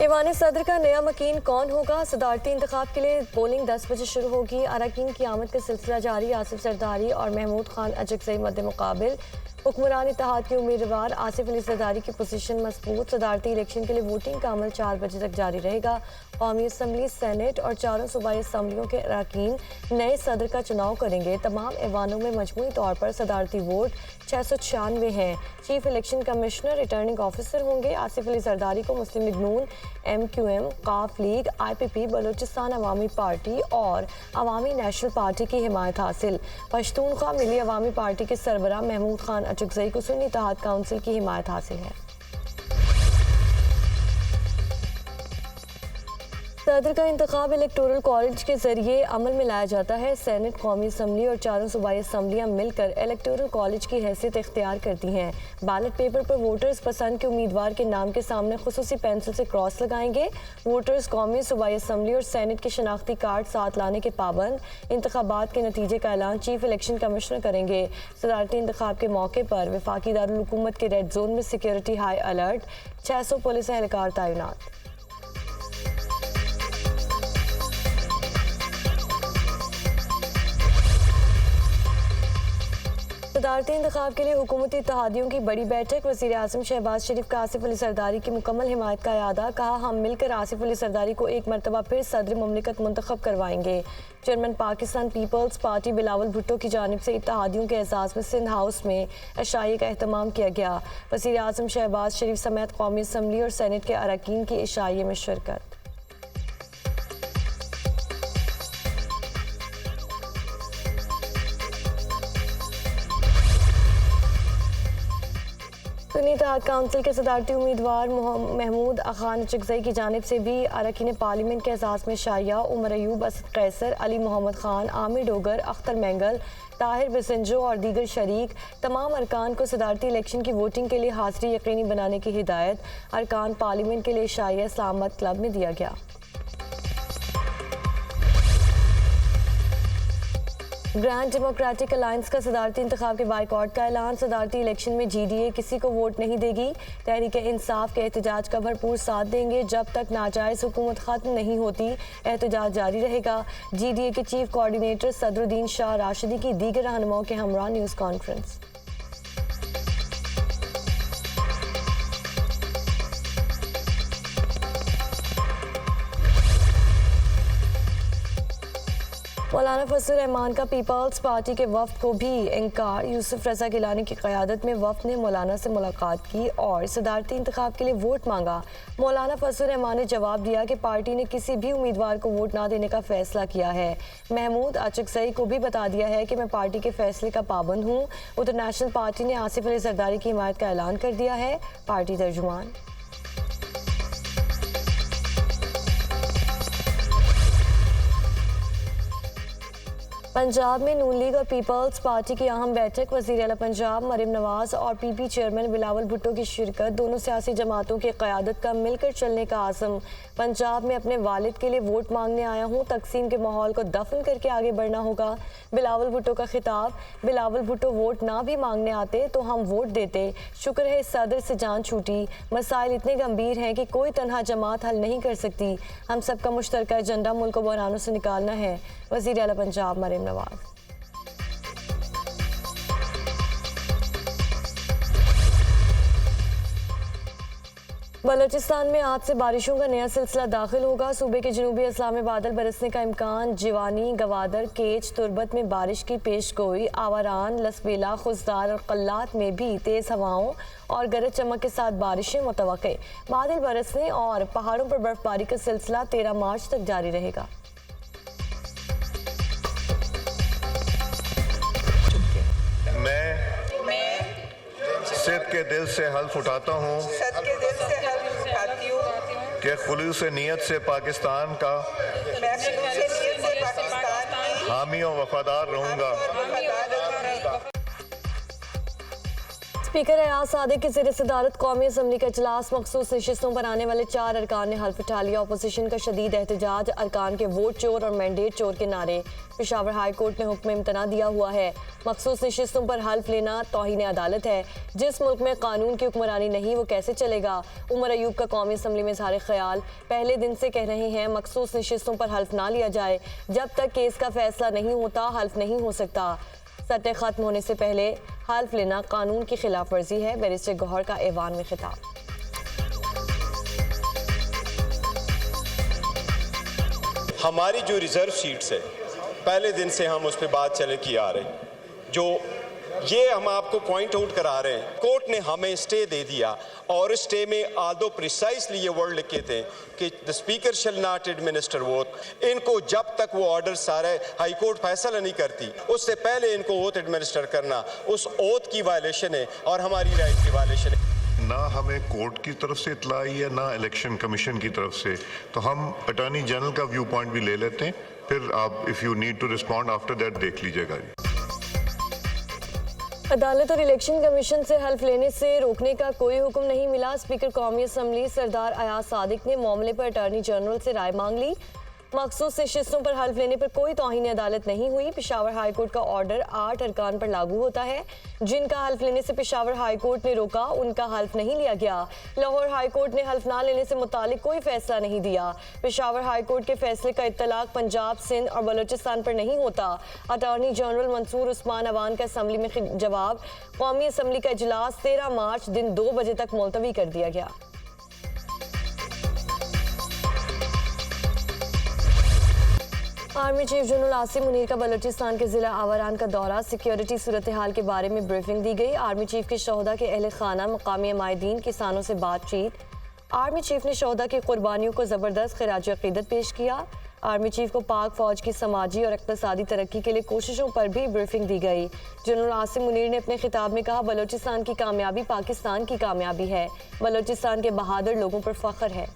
Ivan सदर का नया मकीन कौन होगा? सदारती इंतखाब के लिए पोलिंग 10 बजे शुरू होगी। अरकान की आमद का सिलसिला जारी। आसिफ जरदारी और महमूद खान अचकज़ई मद्दे मुकाबिल। हुक्मरान इत्तेहाद के उम्मीदवार आसिफ अली जरदारी की पोजीशन मजबूत। सदारती इलेक्शन के लिए वोटिंग का अमल 4 बजे तक जारी रहेगा। कौमी असम्बली, सेनेट और चारों सूबाई असम्बलियों के अरकान नए सदर का चुनाव करेंगे। तमाम ऐवानों में मजमूई तौर पर सदारती वोट 696 हैं। Chief election commissioner returning officer होंगे। आसिफ अली जरदारी को मुस्लिम लीग नून, MQM, काफ लीग, IPP, बलोचिस्तान अवामी पार्टी और अवामी नेशनल पार्टी की हिमायत हासिल। पश्तूनख्वा मिली अवामी पार्टी के सरबराह महमूद खान अचकज़ई को सुन्नी इत्तेहाद काउंसिल की हिमायत हासिल है। सदर का इंतखाब इलेक्टोरल कॉलेज के जरिए अमल में लाया जाता है। सेनेट, कौमी असम्बली और चारों सूबाई असम्बलियाँ मिलकर इलेक्टोरल कॉलेज की हैसियत इख्तियार करती हैं। बैलेट पेपर पर वोटर्स पसंद के उम्मीदवार के नाम के सामने खुसूसी पेंसिल से क्रॉस लगाएंगे। वोटर्स कौमी, सूबाई असम्बली और सेनेट के शनाख्ती कार्ड साथ लाने के पाबंद। इंतखाबात के नतीजे का ऐलान चीफ इलेक्शन कमिश्नर करेंगे। सदारती इंतखाब के मौके पर वफाकी दारुल हुकूमत के रेड जोन में सिक्योरिटी हाई अलर्ट। 600 पुलिस एहलकार तैनात। सदारती इंतखाब के लिए हुकूमती इत्तेहादियों की बड़ी बैठक। वज़ीर आज़म शहबाज शरीफ का आसिफ अली जरदारी की मुकम्मल हिमायत का इरादा। कहा, हम मिलकर आसिफ अली जरदारी को एक मरतबा फिर सदर मुमलिकत मुंतखब करवाएंगे। चेयरमैन पाकिस्तान पीपल्स पार्टी बिलावल भुट्टो की जानिब से इत्तेहादियों के एजाज़ में सिंध हाउस में इशाए का अहतमाम किया गया। वज़ीर आज़म शहबाज शरीफ समेत कौमी असम्बली और सेनेट के अरकान की इशाए में शिरकत। सुन्नी इत्तेहाद काउंसिल के सदारती उम्मीदवार महमूद खान अचकज़ई की जानिब से भी अरकान पार्लियामेंट के एजाज़ में शाया। उमर अयूब, असद कैसर, अली मोहम्मद खान, आमिर डोगर, अख्तर मैंगल, ताहिर बिसंजो और दीगर शरीक तमाम अरकान को सदारती इलेक्शन की वोटिंग के लिए हाज़िरी यकीनी बनाने की हिदायत अरकान पार्लियामेंट के लिए शाया इस्लामाबाद क्लब में दिया गया। ग्रैंड डेमोक्रेटिक अलायंस का सदारती इंतखाब के बाइकआउट का ऐलान। सदारती इलेक्शन में GDA किसी को वोट नहीं देगी। तहरीक इंसाफ के एहतजाज का भरपूर साथ देंगे। जब तक नाजायज़ हुकूमत ख़त्म नहीं होती एहतजाज जारी रहेगा। GDA के चीफ कोऑर्डिनेटर सदरुद्दीन शाह राशिदी की दीगर रहनुमाओं के हमरा न्यूज़ कॉन्फ्रेंस। मौलाना फजल रहमान का पीपल्स पार्टी के वफ्द को भी इनकार। यूसुफ रजा गिलानी की क़यादत में वफ्द ने मौलाना से मुलाकात की और सदारती इंतखाब के लिए वोट मांगा। मौलाना फजल रहमान ने जवाब दिया कि पार्टी ने किसी भी उम्मीदवार को वोट ना देने का फैसला किया है। महमूद अचकज़ई को भी बता दिया है कि मैं पार्टी के फैसले का पाबंद हूँ। उधर नेशनल पार्टी ने आसिफ अली जरदारी की हिमायत का ऐलान कर दिया है। पार्टी तर्जुमान पंजाब में नून लीग और पीपल्स पार्टी की अहम बैठक। वज़ीर आला पंजाब मरीम नवाज और PP चेयरमैन बिलावल भुट्टो की शिरकत। दोनों सियासी जमातों की क़यादत का मिलकर चलने का आज़म। पंजाब में अपने वालिद के लिए वोट मांगने आया हूँ। तकसीम के माहौल को दफन करके आगे बढ़ना होगा। बिलावल भुट्टो का खिताब। बिलावल भुट्टो वोट ना भी मांगने आते तो हम वोट देते। शुक्र है सदर से जान छूटी। मसाइल इतने गंभीर हैं कि कोई तनहा जमात हल नहीं कर सकती। हम सबका मुश्तरका एजेंडा मुल्क को बहरानों से निकालना है। वज़ीर आला पंजाब मरीम नवाज। बलोचिस्तान में आज से बारिशों का नया सिलसिला दाखिल होगा। सूबे के जनूबी अजला में बादल बरसने का इम्कान। जिवानी, गवादर, केच, तुरबत में बारिश की पेशगोई। आवारान, लसबेला, खुजदार और कल्लात में भी तेज़ हवाओं और गरज चमक के साथ बारिशें मुतवक्के। बादल बरसने और पहाड़ों पर बर्फबारी का सिलसिला 13 मार्च तक जारी रहेगा। मैं सिद्ध के दिल से हल्फ उठाता हूँ कि खुलूस नीयत से पाकिस्तान का हामी और वफादार रहूँगा। स्पीकर अयाज सादिक की ज़ेर सदारत कौमी असम्बली का इजलास मखसूस नशिस्तों पर आने वाले 4 अरकान ने हल्फ उठा लिया। अपोजिशन का शदीद एहतजाज, अरकान के वोट चोर और मैंडेट चोर के नारे। पेशावर हाई कोर्ट ने हुक्म इम्तना दिया हुआ है। मखसूस नशिस्तों पर हल्फ लेना तौहीन अदालत है। जिस मुल्क में कानून की हुक्मरानी नहीं वो कैसे चलेगा। उमर अयूब का कौमी असम्बली में इज़हार ख्याल, पहले दिन से कह रहे हैं मखसूस नशिस्तों पर हल्फ ना लिया जाए, जब तक केस का फैसला नहीं होता हल्फ नहीं हो सकता। सत्र खत्म होने से पहले हल्फ लेना कानून की खिलाफ वर्जी है। बैरिस्टर गौहर का ऐवान में खिताब। हमारी जो रिजर्व सीट्स है पहले दिन से हम उस पर बात चले की आ रहे, जो ये हम आपको पॉइंट आउट करा रहे हैं, कोर्ट ने हमें स्टे दे दिया और स्टे में आदो प्रिसाइसली ये वर्ड लिखे थे कि the speaker shall not administer vote. इनको जब तक वो ऑर्डर सारे हाई कोर्ट फैसला नहीं करती उससे पहले इनको ओथ एडमिनिस्टर करना उस ओथ की वायलेशन है और हमारी राइट की वायलेशन है। ना हमें कोर्ट की तरफ से इतला आई है ना इलेक्शन कमीशन की तरफ से, तो हम अटॉर्नी जनरल का व्यू पॉइंट भी ले लेते हैं, फिर आप if you need to respond after that देख लीजिएगा। अदालत और इलेक्शन कमीशन से हल्फ लेने से रोकने का कोई हुक्म नहीं मिला। स्पीकर कौमी असम्बली सरदार अयाज सादिक ने मामले पर अटॉर्नी जनरल से राय मांग ली। मखसूस नशिस्तों पर हल्फ लेने पर कोई तौहीन अदालत नहीं हुई। पेशावर हाई कोर्ट का ऑर्डर 8 अरकान पर लागू होता है। जिनका हल्फ लेने से पेशावर हाई कोर्ट ने रोका उनका हल्फ नहीं लिया गया। लाहौर हाई कोर्ट ने हल्फ ना लेने से मुतालिक कोई फैसला नहीं दिया। पेशावर हाई कोर्ट के फैसले का इत्तलाक पंजाब, सिंध और बलोचिस्तान पर नहीं होता। अटॉर्नी जनरल मंसूर उस्मान अवान का असम्बली में जवाब, कौमी असम्बली का इजलास 13 मार्च दिन 2 बजे तक मुलतवी कर दिया गया। Army chief general Asim Munir का बलोचिस्तान के जिला आवारान का दौरा, सिक्योरिटी सूरत हाल के बारे में ब्रीफिंग दी गई। आर्मी चीफ के शोहदा के अहले खाना, मकामी अमायदीन, किसानों से बातचीत। आर्मी चीफ ने शोहदा की कुर्बानियों को ज़बरदस्त खिराज अक़ीदत पेश किया। आर्मी चीफ को पाक फौज की समाजी और इक़्तिसादी तरक्की के लिए कोशिशों पर भी ब्रीफिंग दी गई। जनरल आसिम मुनीर ने अपने खिताब में कहा, बलोचिस्तान की कामयाबी पाकिस्तान की कामयाबी है। बलोचिस्तान के बहादुर लोगों पर फ़ख्र है।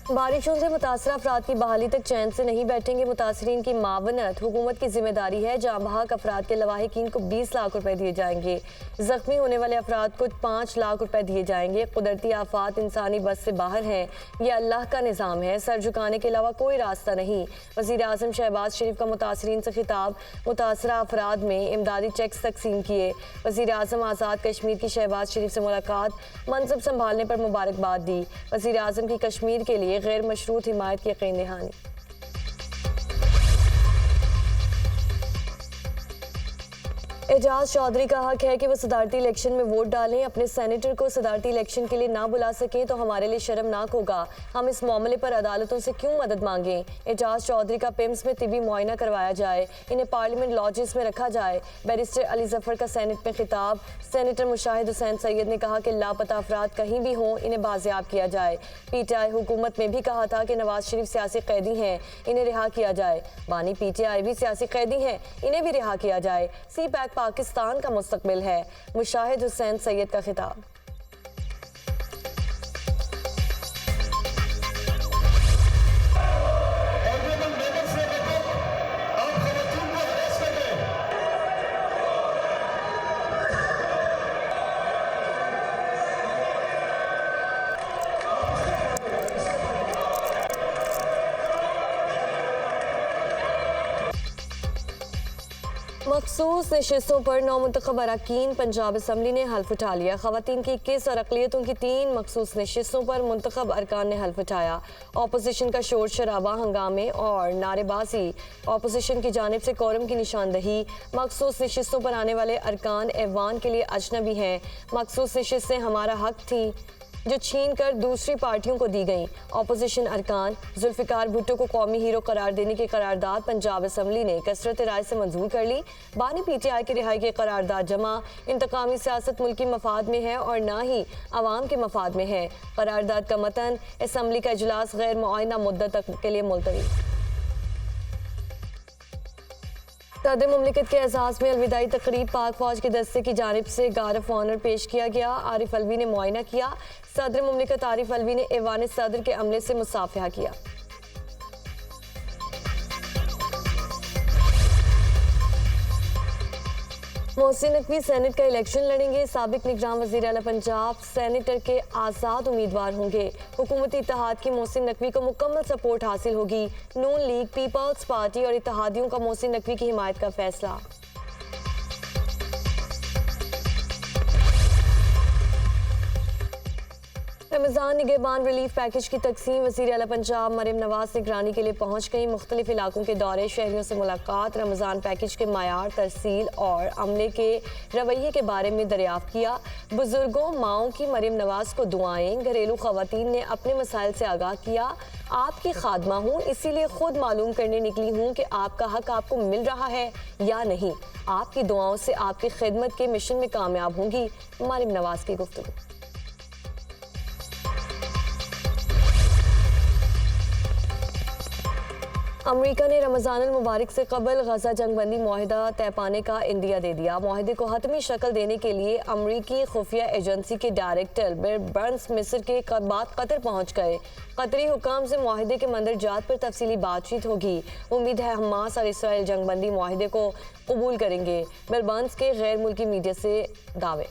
बारिशों से मुतासर अफराद की बहाली तक चैन से नहीं बैठेंगे। मुतासरीन की मावनत हुकूमत की जिम्मेदारी है। जाँ बहक अफराद के लवाहिकीन को 20 लाख रुपए दिए जाएंगे। जख्मी होने वाले अफराद को 5 लाख रुपए दिए जाएंगे। कुदरती आफात इंसानी बस से बाहर हैं, यह अल्लाह का निज़ाम है, सर झुकाने के अलावा कोई रास्ता नहीं। वज़ीर आज़म शहबाज शरीफ का मुतासरीन से खिताब, मुतासरा अफराद में इमदादी चेक्स तकसीम किए। वज़ीर आज़म आज़ाद कश्मीर की शहबाज शरीफ से मुलाकात, मनसब संभालने पर मुबारकबाद दी। वज़ीर आज़म की कश्मीर के लिए गैर मशरूत हिमायत की यकीन दहानी। एजाज चौधरी का हक है कि वो सदारती इलेक्शन में वोट डालें। अपने सेनेटर को सदारती इलेक्शन के लिए ना बुला सके तो हमारे लिए शर्मनाक होगा। हम इस मामले पर अदालतों से क्यों मदद मांगें। एजाज चौधरी का पिम्स में तिबी मुआयना करवाया जाए, इन्हें पार्लियामेंट लॉजेस में रखा जाए। बैरिस्टर अली जफर का सेनेट में खिताब, सेनेटर मुशाहिद हुसैन सैयद ने कहा कि लापता अफराद कहीं भी हों इन्हें बाजियाब किया जाए। PTI हुकूमत में भी कहा था कि नवाज शरीफ सियासी कैदी हैं, इन्हें रिहा किया जाए। बानी PTI भी सियासी कैदी हैं, इन्हें भी रिहा किया जाए। CPAC पाकिस्तान का मुस्तकबिल है। मुशाहिद हुसैन सैयद का खिताब। मखसूस नशिस्तों पर नौमुंतखब अरकान पंजाब असम्बली ने हल्फ उठा लिया। ख़वातीन की 21 और अक़लियतों की 3 मखसूस नशिस्तों पर मुंतखब अरकान ने हल्फ उठाया। अपोजिशन का शोर शराबा, हंगामे और नारेबाजी, अपोजिशन की जानिब से कोरम की निशानदही। मखसूस नशिस्तों पर आने वाले अरकान ऐवान के लिए अजनबी हैं। मखसूस नशिस्तें हमारा हक थी जो छीन कर दूसरी पार्टियों को दी गई। अपोजिशन अरकान जुल्फ़िकार भुट्टो को कौमी हीरो करार देने की करारदाद पंजाब असम्बली ने कसरत राय से मंजूर कर ली। बानी PTI की रिहाई की करारदाद जमा। इंतकामी सियासत मुल्की मफाद में है और ना ही अवाम के मफाद में है। करारदाद का मतन, असम्बली का इजलास गैर मुआयना मुद्दत तक के लिए मुलतवी। सदर मुमलिकत के एजाज़ में अलविदाई तकरीब पाक फौज के दस्ते की जानिब से गार्ड ऑफ ऑनर पेश किया गया। आरिफ अलवी ने मुआयना किया। सदर मुमलिकत आरिफ अलवी ने ऐवान सदर के अमले से मुसाफिहा किया। मोहसिन नकवी सेनेट का इलेक्शन लड़ेंगे। साबिक निगरान वज़ीर आला पंजाब सेनेटर के आज़ाद उम्मीदवार होंगे। हुकूमती इत्तेहाद की मोहसिन नकवी को मुकम्मल सपोर्ट हासिल होगी। नून लीग, पीपल्स पार्टी और इत्तेहादियों का मोहसिन नकवी की हिमायत का फैसला। रमज़ान निगहबान रिलीफ पैकेज की तकसीम। वज़ीर आला पंजाब मरियम नवाज निगरानी के लिए पहुँच गई। मुख्तलिफ इलाकों के दौरे, शहरियों से मुलाकात, रमज़ान पैकेज के मायार, तरसील और अमले के रवैये के बारे में दरियाफ्त किया। बुजुर्गों माओं की मरियम नवाज को दुआएं। घरेलू ख़वातीन ने अपने मसाइल से आगाह किया। आपकी खादमा हूँ, इसीलिए खुद मालूम करने निकली हूँ कि आपका हक आपको मिल रहा है या नहीं। आपकी दुआओं से आपकी खिदमत के मिशन में कामयाब होंगी। मरियम नवाज की गुफ्तगू। अमेरिका ने रमज़ान अल मुबारक से कबल गजा जंगबंदी मुआहिदा तय पाने का इंदिया दे दिया। मुआहिदे को हतमी शक्ल देने के लिए अमरीकी खुफिया एजेंसी के डायरेक्टर बिल बर्न्स मिस्र के बाद कतर पहुंच गए। कतरी हुकाम से मुआहिदे के मंदरजात पर तफसीली बातचीत होगी। उम्मीद है हमास और इसराइल जंगबंदी मुआहिदे को कबूल करेंगे। बिल बर्न्स के गैर मुल्की मीडिया से दावे।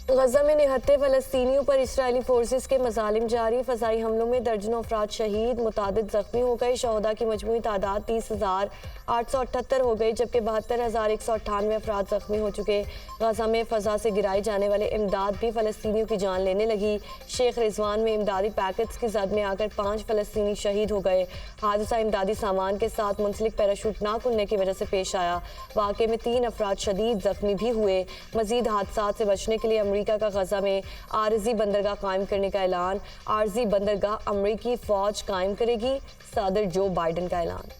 गजा में निहत्ते फ़लस्तीनियों पर इसराइली फोर्सेस के मजालिम जारी। फ़ज़ाई हमलों में दर्जनों अफराद शहीद, मुतादिद ज़ख्मी हो गए। शहदा की मजमूई तादाद 30,878 हो गई, जबकि 72,198 अफराद ज़ख्मी हो चुके। गजा में फ़ज़ा से गिराई जाने वाले इमदाद भी फ़लस्तीनियों की जान लेने लगी। शेख रिजवान में इमदादी पैकेट्स की जद में आकर 5 फ़लस्तीनी शहीद हो गए। हादसा इमदादी सामान के साथ मुंसलिक पैराशूट ना खुलने की वजह से पेश आया। वाक़े में 3 अफराद शदीद ज़ख्मी भी हुए। मज़ीद हादसा से बचने के लिए अमेरिका का गजा में आरजी बंदरगाह कायम करने का ऐलान। आरजी बंदरगाह अमेरिकी फौज कायम करेगी। सदर जो बाइडन का ऐलान।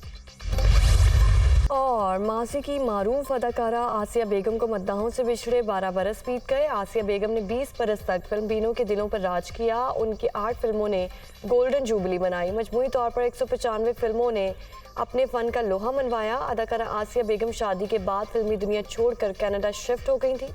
और मासी की मारूफ अदाकारा आसिया बेगम को मद्दाहों से बिछड़े 12 बरस बीत गए। आसिया बेगम ने 20 बरस तक फिल्म बीनों के दिलों पर राज किया। उनकी 8 फिल्मों ने गोल्डन जुबली बनाई। मजमूई तौर पर 195 फिल्मों ने अपने फ़न का लोहा मनवाया। अदाकारा आसिया बेगम शादी के बाद फिल्मी दुनिया छोड़कर कनाडा शिफ्ट हो गई थी।